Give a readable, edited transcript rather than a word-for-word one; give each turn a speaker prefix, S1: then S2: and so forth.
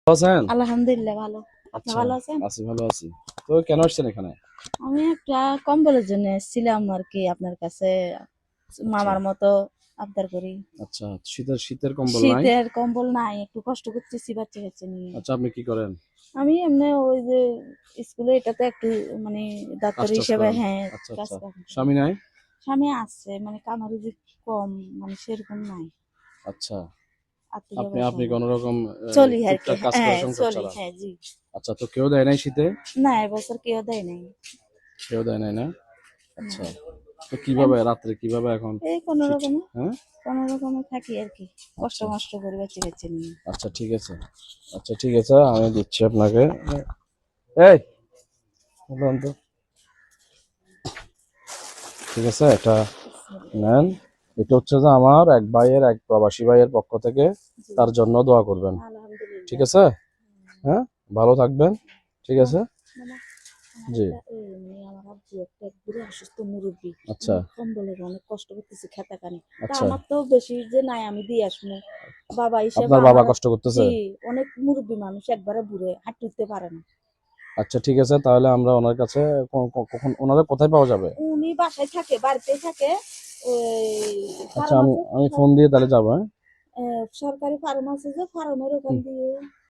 S1: আছেন?
S2: আলহামদুলিল্লাহ ভালো। আপনি
S1: আচ্ছা,
S2: ভালো আছেন?
S1: আছি ভালো আছি। তো কেন আসছেন এখানে?
S2: আমি একটা কম্বলের জন্য এসেছিলাম আর কি আপনার কাছে
S1: আচ্ছা,
S2: মামার মতো আবদার করি।
S1: আচ্ছা। শীতের শীতের কম্বল নাই?
S2: শীতের কম্বল নাই, একটু কষ্ট করতেছি বাচ্চা কাচ্চা নিয়ে।
S1: আচ্ছা, আপনি কি করেন?
S2: আমি এমনি ওই যে স্কুলে এটাতে একটু মানে
S1: কাজ
S2: ডাক্তার
S1: টাজ
S2: হিসেবে
S1: করেন?
S2: হ্যাঁ
S1: আচ্ছা,
S2: কাজ
S1: আচ্ছা।
S2: কাম করি।
S1: স্বামী নাই?
S2: স্বামী আছে মানে কামারে যে কম মানে সেরকম নাই,
S1: আচ্ছা।
S2: আত্মীয়
S1: আপনি আপনি
S2: স্বজন
S1: কোন রকম
S2: চলি আর কি।
S1: টুকটাক কাজ করে
S2: হ্যাঁ
S1: সংসার
S2: চলি,
S1: চালান?
S2: হ্যাঁ জি।
S1: আচ্ছা, তো কেউ দেয় নাই শীতে?
S2: না এবছর কেউ দেয় নাই।
S1: কেউ দেয় নাই না?
S2: না
S1: আচ্ছা। তো কিভাবে রাত্রে কিভাবে এখন
S2: এই কোনো
S1: শীত?
S2: রকমে
S1: হ্যাঁ?
S2: কোনো রকমে থাকি আর কি, কষ্ট
S1: আচ্ছা,
S2: মষ্ট করে বাচ্চা কাচ্চা নিয়ে।
S1: আচ্ছা ঠিক আছে। আচ্ছা ঠিক আছে, আমি দিচ্ছি আপনাকে। এই বলুন তো। ঠিক আছে, এটা নেন। এটা হচ্ছে যে আমার এক ভাইয়ের, এক প্রবাসী ভাইয়ের পক্ষ থেকে,
S2: জি
S1: তার জন্য দোয়া করবেন। ঠিক
S2: আলহামদুলিল্লাহ।
S1: আছে? হ্যাঁ, ভালো থাকবেন। ঠিক
S2: আমার
S1: আছে?
S2: মানে আমার
S1: জি।
S2: একটা মানে আমার আব্বু একটা একবারে অসুস্থ মুরব্বী,
S1: আচ্ছা,
S2: কম্বলের অনেক কষ্ট করতেছে খেতা কানি। তা
S1: আচ্ছা।
S2: আমার তো বেশি যে নাই আমি দিয়ে আসবো বাবা হিসেবে
S1: আপনার বাবা
S2: আমার।
S1: কষ্ট করতেছে?
S2: জি অনেক মুরব্বী মানুষ একবারে বুড়ে হাঁটতে উঠতে পারে না।
S1: আচ্ছা ঠিক আছে, তাহলে আমরা ওনার কাছে কখন ওনাদের কোথায় পাওয়া যাবে?
S2: উনি বাসায় থাকে, বাড়িতেই থাকে। ওই
S1: আচ্ছা,
S2: ফার্ম
S1: আমি
S2: আছে,
S1: আমি ফোন দিয়ে তাহলে যাবো, হ্যাঁ?
S2: সরকারি ফার্ম আছে যে ফার্মের ওখান দিয়ে